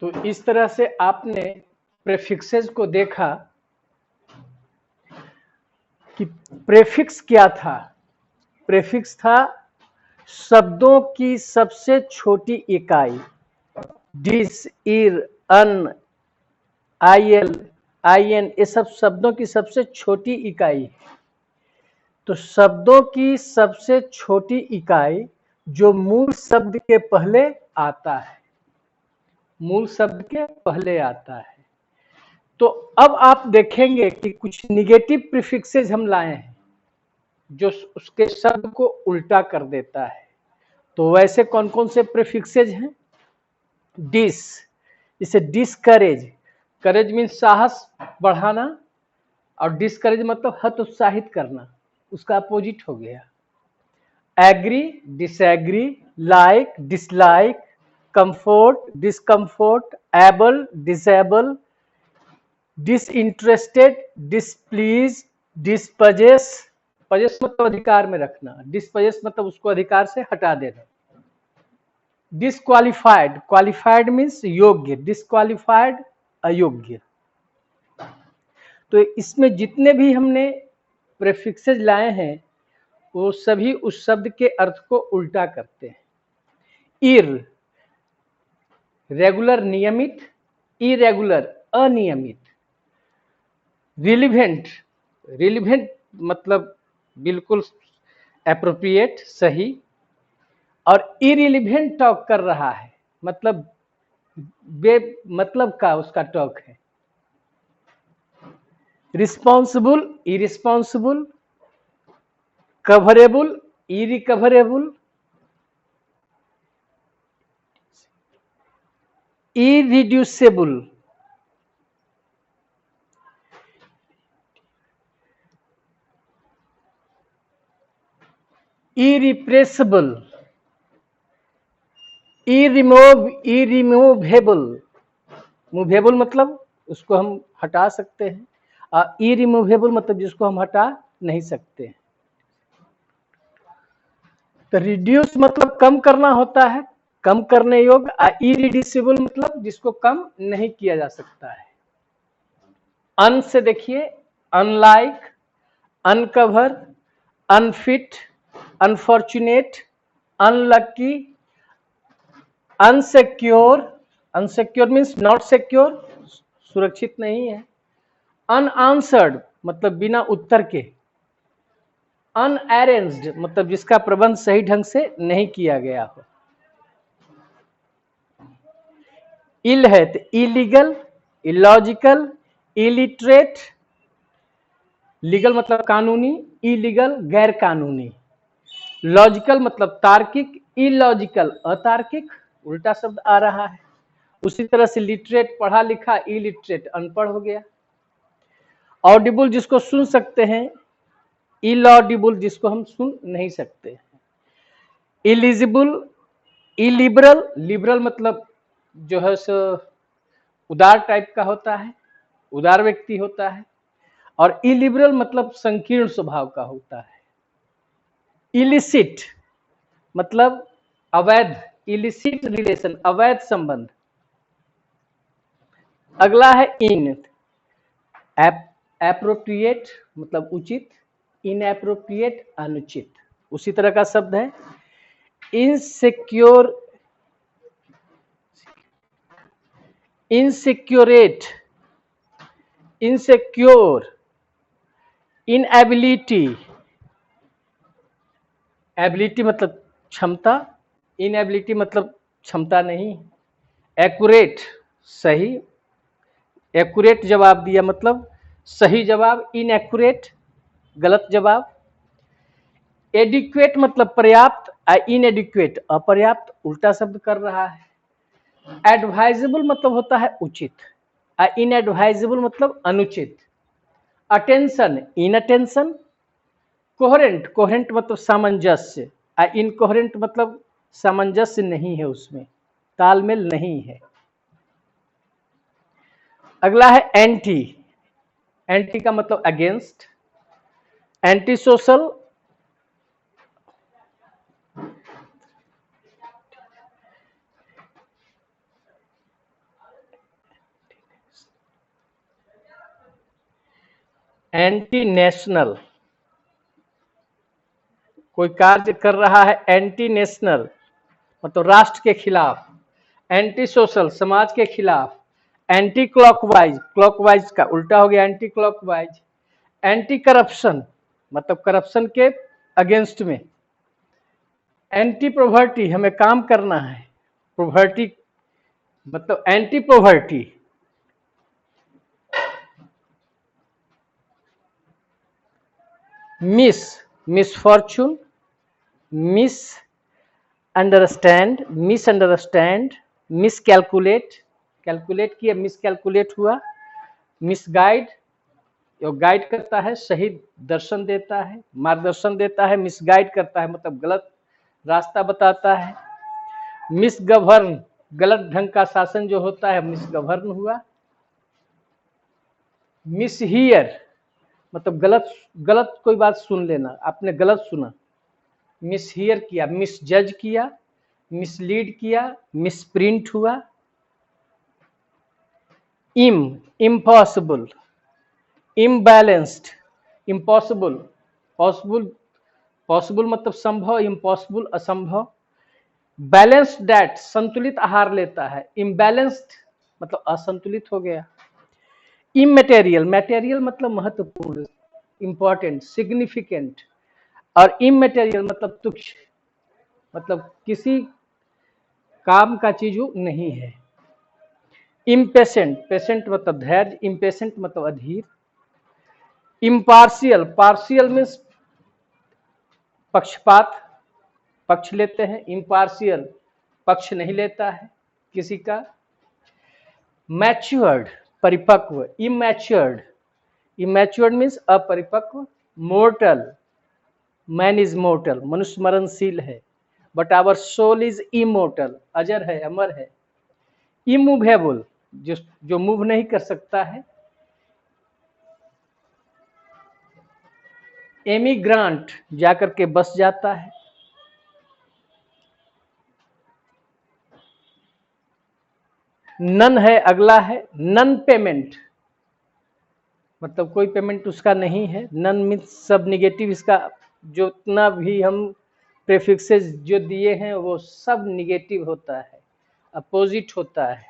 तो इस तरह से आपने प्रेफिक्सेस को देखा कि प्रेफिक्स क्या था। प्रेफिक्स था शब्दों की सबसे छोटी इकाई। डिस, इर, अन, आईएल, आईएन, ये सब शब्दों की सबसे छोटी इकाई है। तो शब्दों की सबसे छोटी इकाई जो मूल शब्द के पहले आता है, मूल शब्द के पहले आता है। तो अब आप देखेंगे कि कुछ निगेटिव प्रीफिक्सेस हम लाए हैं जो उसके शब्द को उल्टा कर देता है। तो वैसे कौन कौन से प्रीफिक्सेज हैं? डिस, जैसे डिस्करेज, करेज मीन्स साहस बढ़ाना, और डिस्करेज मतलब हतोत्साहित करना, उसका अपोजिट हो गया। Agree, disagree, like, dislike, comfort, discomfort, able, disable, disinterested, displease, dispossess, possess मतलब अधिकार में रखना, डिसपजेस मतलब उसको अधिकार से हटा देना। डिसक्वालिफाइड, क्वालिफाइड मीन्स योग्य, डिसक्वालिफाइड अयोग्य। तो इसमें जितने भी हमने प्रेफिक्सेज लाए हैं वो सभी उस शब्द के अर्थ को उल्टा करते हैं। इर, रेगुलर नियमित, इरेगुलर अनियमित। रिलीवेंट, रिलीवेंट मतलब बिल्कुल एप्रोप्रिएट सही, और इरिलीवेंट टॉक कर रहा है मतलब बे मतलब का उसका टॉक है। रिस्पॉन्सिबल, इरिस्पॉन्सिबल, कवरेबल, इरिकवरेबल, इरिड्यूसेबल, इरिप्रेसिबल, इरिमूवेबल, मूवेबल मतलब उसको हम हटा सकते हैं, और इरिमूवेबल मतलब जिसको हम हटा नहीं सकते। तो रिड्यूस मतलब कम करना होता है, कम करने योग्य, और इरिड्यूसिबल मतलब जिसको कम नहीं किया जा सकता है। अन से देखिए, unlike, uncover, unfit, unfortunate, unlucky, unsecure, unsecure means not secure, सुरक्षित नहीं है। अनआंसर्ड मतलब बिना उत्तर के। अनअरेंज्ड मतलब जिसका प्रबंध सही ढंग से नहीं किया गया हो। इल है तो इलीगल, इलॉजिकल, इलिटरेट, लीगल मतलब कानूनी, इलीगल गैर कानूनी, लॉजिकल मतलब तार्किक, इलॉजिकल अतार्किक, उल्टा शब्द आ रहा है। उसी तरह से लिटरेट पढ़ा लिखा, इलिटरेट अनपढ़ हो गया। ऑडिबल जिसको सुन सकते हैं, इलॉडिबल जिसको हम सुन नहीं सकते। इलिजिबल, इलिबरल, लिबरल मतलब जो है सो उदार टाइप का होता है, उदार व्यक्ति होता है, और इलिबरल मतलब संकीर्ण स्वभाव का होता है। इलिसिट मतलब अवैध, इलिसिट रिलेशन अवैध संबंध। अगला है इन, एप्रोप्रिएट मतलब उचित, इनएप्रोप्रिएट अनुचित। उसी तरह का शब्द है इनसिक्योर, इनसिक्योरेट, इनसिक्योर, इनएबिलिटी, एबिलिटी मतलब क्षमता, इनएबिलिटी मतलब क्षमता नहीं। एक्यूरेट सही, एक्यूरेट जवाब दिया मतलब सही जवाब, इनएक्यूरेट गलत जवाब। एडिक्वेट मतलब पर्याप्त, इनएडिक्वेट अपर्याप्त, उल्टा शब्द कर रहा है। एडवाइजेबल मतलब होता है उचित, इनएडवाइजेबल मतलब अनुचित। अटेंशन, इनअटेंशन। कोहेरेंट, कोहेरेंट मतलब सामंजस्य, इनकोहेरेंट मतलब सामंजस्य नहीं है, उसमें तालमेल नहीं है। अगला है एंटी, एंटी का मतलब against. Anti social, anti national, कोई कार्य कर रहा है एंटी नेशनल मतलब राष्ट्र के खिलाफ, एंटी सोशल समाज के खिलाफ, एंटी क्लॉकवाइज क्लॉकवाइज का उल्टा हो गया एंटी क्लॉकवाइज, एंटी करप्शन मतलब करप्शन के अगेंस्ट में, एंटी प्रोवर्टी हमें काम करना है, प्रोवर्टी मतलब anti poverty, misfortune, misunderstand, miscalculate, calculate किया मिसकैलकुलेट हुआ, मिसगाइड, जो गाइड करता है सही दर्शन देता है, मार्गदर्शन देता है, मिसगाइड करता है मतलब गलत रास्ता बताता है, मिसगवर्न गलत ढंग का शासन जो होता है मिसगवर्न हुआ, मिसहियर मतलब गलत कोई बात सुन लेना, आपने गलत सुना, मिसहियर किया, मिसजज किया, मिसलीड किया, मिसप्रिंट हुआ, इम्पॉसिबल, इम्बैलेंस्ड, इम्पॉसिबल, पॉसिबल मतलब संभव, इम्पॉसिबल असंभव, बैलेंस्ड डाइट संतुलित आहार लेता है, इम्बैलेंस्ड मतलब असंतुलित हो गया, इमैटेरियल, मैटेरियल मतलब महत्वपूर्ण, इंपॉर्टेंट, सिग्निफिकेंट, और इमैटेरियल मतलब तुच्छ मतलब किसी काम का चीज नहीं है, इम्पेशेंट, पेशेंट मतलब धैर्य, इम्पेशेंट मतलब अधीर, इम्पार्शियल, पार्शियल मीन्स पक्षपात, पक्ष लेते हैं, इम्पार्शियल पक्ष नहीं लेता है किसी का, मैच्योर्ड परिपक्व, इमैच्योर्ड, इमैच्योर्ड मीन्स अपरिपक्व, मोर्टल, मैन इज मोर्टल, मनुष्य मरणशील है, but our soul is immortal, अजर है, अमर है, इमूवेबल जो मूव नहीं कर सकता है, एमिग्रांट जाकर के बस जाता है, नन है अगला है, नन पेमेंट मतलब कोई पेमेंट उसका नहीं है, नन मीन्स सब निगेटिव, इसका जितना भी हम प्रेफिक्सेस जो दिए हैं वो सब निगेटिव होता है, अपोजिट होता है,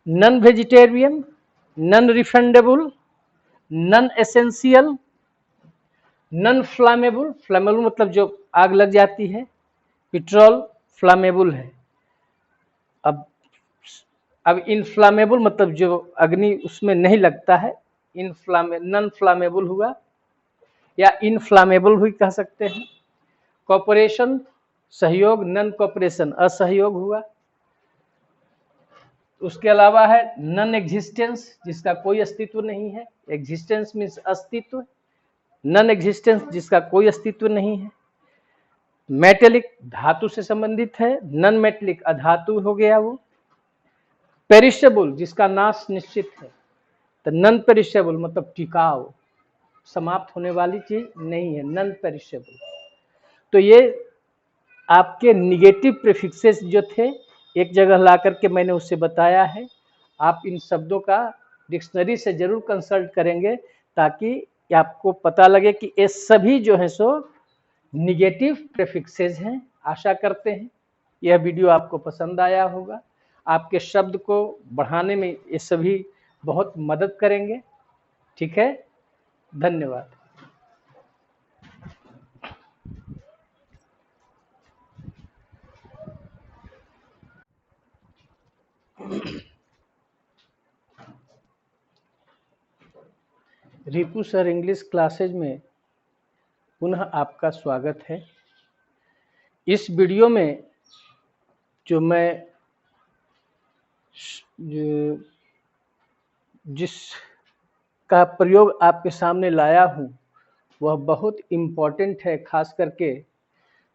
non vegetarian, non refundable, non essential, non flammable, flammable मतलब जो आग लग जाती है, पेट्रोल फ्लामेबल है, अब इनफ्लामेबल मतलब जो अग्नि उसमें नहीं लगता है, नन फ्लामेबल हुआ या इनफ्लामेबल भी कह सकते हैं, कॉपरेशन सहयोग, नन कॉपरेशन असहयोग हुआ, उसके अलावा है नन एग्जिस्टेंस जिसका कोई अस्तित्व नहीं है, एग्जिस्टेंस मीन्स अस्तित्व, नन एग्जिस्टेंस जिसका कोई अस्तित्व नहीं है, मेटेलिक धातु से संबंधित है, नन मेटेलिक अधातु हो गया वो, पेरिशेबल जिसका नाश निश्चित है, तो नन पेरिशेबल मतलब टिकाऊ, समाप्त होने वाली चीज नहीं है, नन पेरिशेबल। तो ये आपके निगेटिव प्रीफिक्सेस जो थे एक जगह ला करके मैंने उससे बताया है, आप इन शब्दों का डिक्शनरी से जरूर कंसल्ट करेंगे ताकि आपको पता लगे कि ये सभी जो है सो निगेटिव प्रीफिक्सेस हैं। आशा करते हैं यह वीडियो आपको पसंद आया होगा, आपके शब्द को बढ़ाने में ये सभी बहुत मदद करेंगे। ठीक है, धन्यवाद। रिपु सर इंग्लिश क्लासेज में पुनः आपका स्वागत है। इस वीडियो में जो मैं जिसका प्रयोग आपके सामने लाया हूँ वह बहुत इम्पोर्टेंट है, खास करके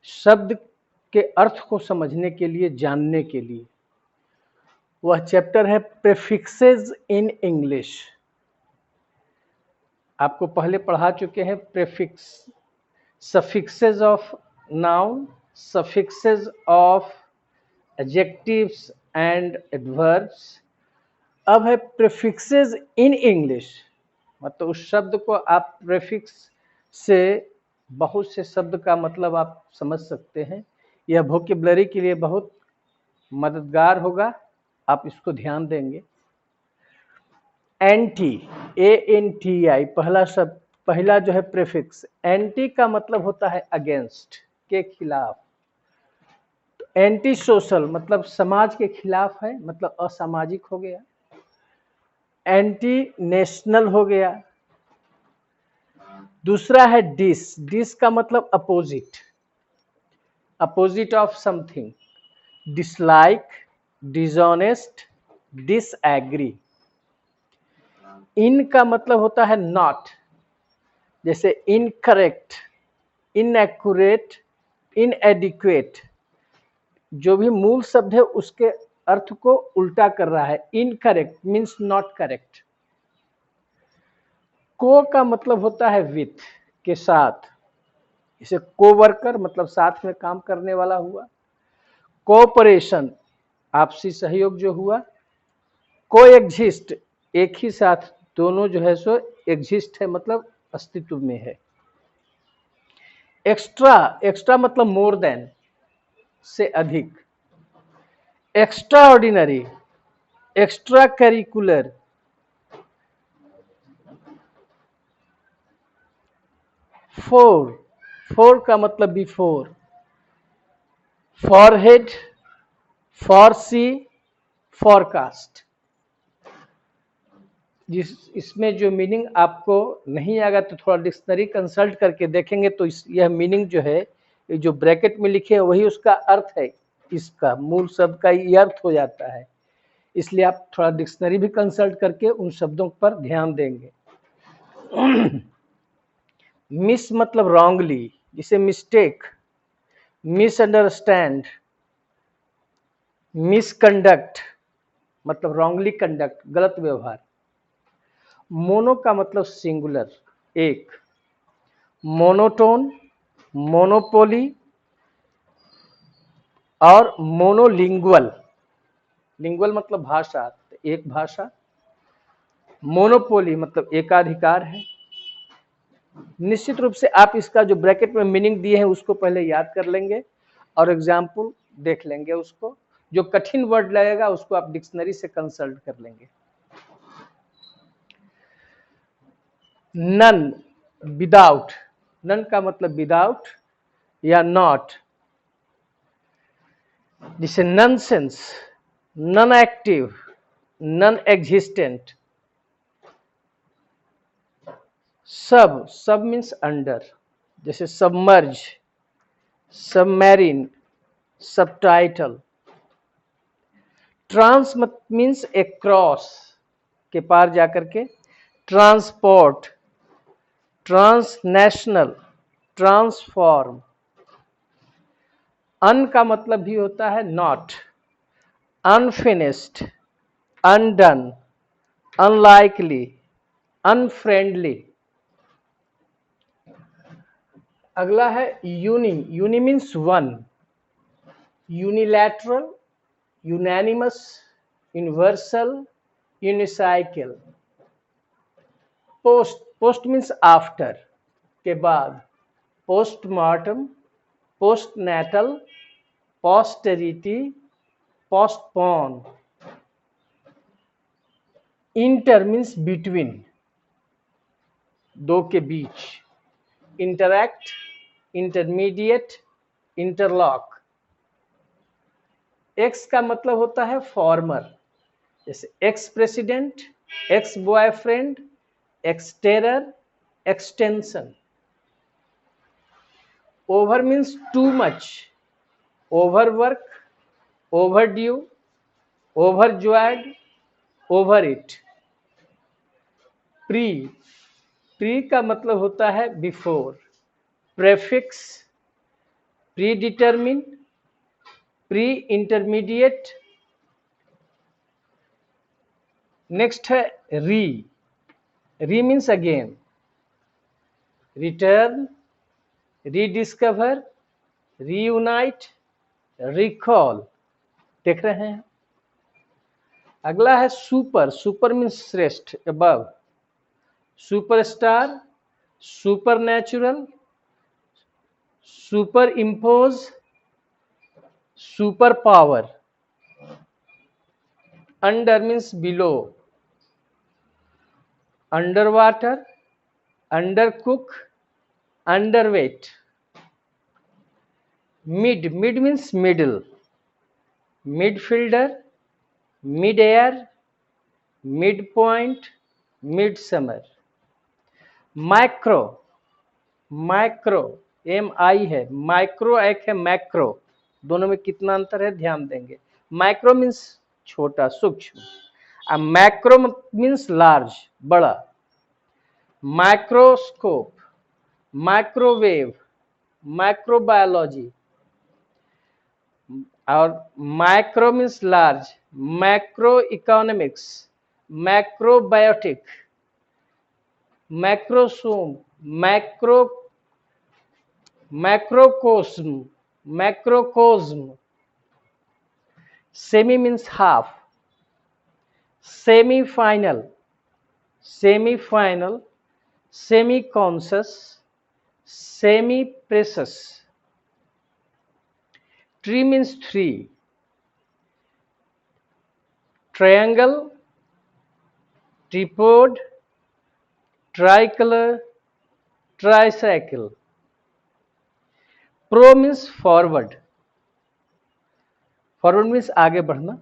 शब्द के अर्थ को समझने के लिए, जानने के लिए। वह चैप्टर है प्रीफिक्सेस इन इंग्लिश। आपको पहले पढ़ा चुके हैं prefix, suffixes of noun, suffixes of adjectives and adverbs. अब है प्रीफिक्सेस इन इंग्लिश। मतलब उस शब्द को आप प्रेफिक्स से बहुत से शब्द का मतलब आप समझ सकते हैं। यह वोकेबलरी के लिए बहुत मददगार होगा, आप इसको ध्यान देंगे। एंटी, ANTI पहला शब्द, पहला जो है प्रेफिक्स। एंटी का मतलब होता है अगेंस्ट, के खिलाफ। एंटी सोशल मतलब समाज के खिलाफ है, मतलब असामाजिक हो गया। एंटी नेशनल हो गया। दूसरा है डिस, डिस का मतलब opposite, opposite of something. Dislike, dishonest, disagree. In का मतलब होता है नॉट, जैसे इनकरेक्ट, इनएक्यूरेट, इनएडिक्वेट। जो भी मूल शब्द है उसके अर्थ को उल्टा कर रहा है। Incorrect means not correct. को का मतलब होता है विथ, के साथ। इसे कोवर्कर मतलब साथ में काम करने वाला हुआ। कोऑपरेशन आपसी सहयोग जो हुआ। कोएग्जिस्ट एक ही साथ दोनों जो है सो एग्जिस्ट है मतलब अस्तित्व में है। एक्स्ट्रा, एक्स्ट्रा मतलब मोर देन, से अधिक। Extra ordinary, extra curricular. Four, four का मतलब बिफोर। Forehead, फॉरसी, forecast. जिस इसमें जो मीनिंग आपको नहीं आएगा तो थोड़ा डिक्शनरी कंसल्ट करके देखेंगे तो यह मीनिंग जो है, ये जो ब्रैकेट में लिखे हैं वही उसका अर्थ है। इसका मूल शब्द का ये अर्थ हो जाता है, इसलिए आप थोड़ा डिक्शनरी भी कंसल्ट करके उन शब्दों पर ध्यान देंगे। मिस मतलब रॉन्गली, जिसे मिस्टेक, मिसअंडरस्टैंड, मिसकंडक्ट मतलब रॉन्गली कंडक्ट, गलत व्यवहार। मोनो का मतलब सिंगुलर, एक। मोनोटोन, मोनोपोली और मोनोलिंगुअल। लिंगुअल मतलब भाषा, एक भाषा। मोनोपोली मतलब एकाधिकार है। निश्चित रूप से आप इसका जो ब्रैकेट में मीनिंग दिए हैं उसको पहले याद कर लेंगे और एग्जाम्पल देख लेंगे उसको। जो कठिन वर्ड लगेगा उसको आप डिक्शनरी से कंसल्ट कर लेंगे। None, without. नन का मतलब विदाउट या नॉट। जिसे nonsense, non active, non existent. Sub, sub means under, जैसे submerge, submarine, subtitle. Trans means across, के पार जाकर के। Transport, transnational, transform. अन का मतलब भी होता है not, unfinished, undone, unlikely, unfriendly. अगला है uni, uni means one. Unilateral, unanimous, universal, unicycle. Post, post means after, के बाद। Postmortem, postnatal, posterity, postpone. Inter means between, दो के बीच। Interact, intermediate, interlock. एक्स का मतलब होता है फॉर्मर, जैसे ex president, ex boyfriend, exterior, extension. Over means too much, overwork, overdue, overjoyed, overeat. Pre, pre का मतलब होता है before. Prefix, pre determine, pre intermediate. Next है री, री means again. Return, rediscover, reunite, recall. देख रहे हैं। अगला है सुपर, सुपर मीन्स श्रेष्ठ, above. Superstar, supernatural, super impose, super power. Under means below, under water, under cook, underweight. Mid, mid means middle, midfielder, mid air, mid point, mid summer. Micro, micro MI है, micro एक है macro, दोनों में कितना अंतर है ध्यान देंगे। माइक्रो मीन्स छोटा सूक्ष्म, मैक्रो मीन्स लार्ज बड़ा। Microscope, microwave, microbiology. और micro means large, macro economics, macrobiotic, macrosome, macro macrocosm, macrocosm. Semi means half, semifinal, semifinal, semi conscious, semi precious. Tri means three, triangle, tripod, tricolour, tricycle. Pro means forward, forward means आगे बढ़ना।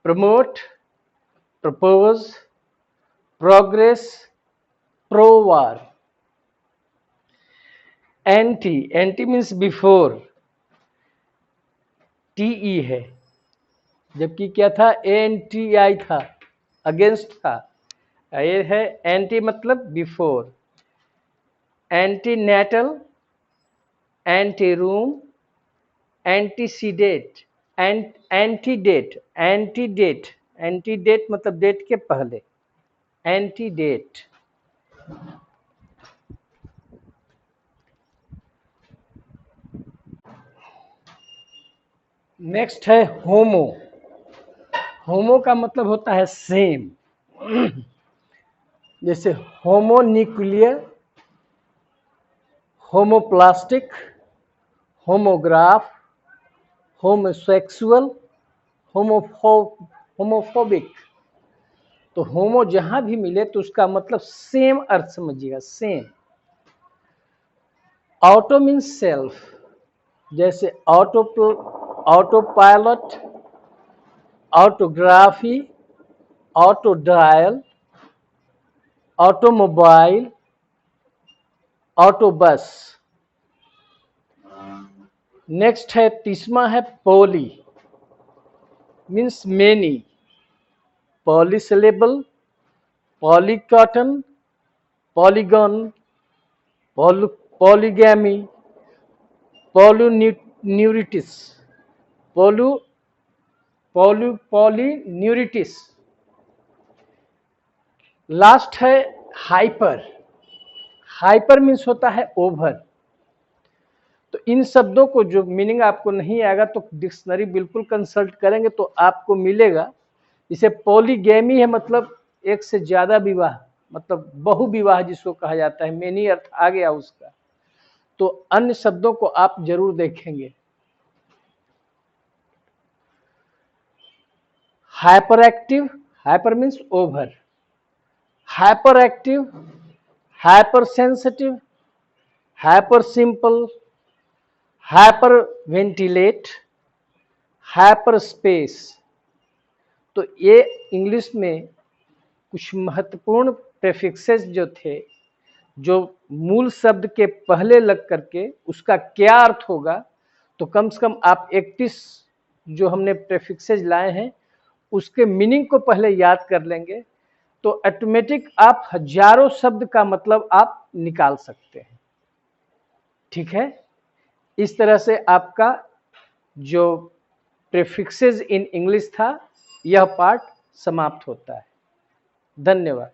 Promote, propose, progress, prowar. Anti, anti means before, TE है, जबकि क्या था ANTI था, against था। ये है एंटी मतलब before. Antenatal, anteroom, antecedent, antedate, antedate, antedate मतलब डेट के पहले, एंटीडेट। नेक्स्ट है होमो। होमो का मतलब होता है सेम, जैसे होमोन्यूक्लियर, होमोप्लास्टिक, होमोग्राफ, होमोसेक्सुअल, होमोफोबिक। तो होमो जहां भी मिले तो उसका मतलब सेम अर्थ समझिएगा, सेम। ऑटो मीन्स सेल्फ, जैसे autopilot, autography, auto dial, automobile, auto bus. Next है तीसरा है poly, means many, polysyllable, polycotton, polygon, polygamy, polyneuritis, polyneuritis. Last है हाइपर, हाइपर मीन्स होता है ओवर। तो इन शब्दों को जो मीनिंग आपको नहीं आएगा तो डिक्शनरी बिल्कुल कंसल्ट करेंगे तो आपको मिलेगा। इसे पॉलीगैमी है, मतलब एक से ज्यादा विवाह, मतलब बहु विवाह जिसको कहा जाता है, मेनी अर्थ आ गया उसका। तो अन्य शब्दों को आप जरूर देखेंगे। Hyper active, hyper means over, hyper active, hyper sensitive, hyper simple, hyper ventilate, hyper space. तो ये इंग्लिश में कुछ महत्वपूर्ण प्रेफिक्सेस जो थे, जो मूल शब्द के पहले लग करके उसका क्या अर्थ होगा, तो कम से कम आप 31 जो हमने प्रेफिक्सेस लाए हैं उसके मीनिंग को पहले याद कर लेंगे तो ऑटोमेटिक आप हजारों शब्द का मतलब आप निकाल सकते हैं। ठीक है, इस तरह से आपका जो प्रीफिक्सेस इन इंग्लिश था यह पार्ट समाप्त होता है। धन्यवाद।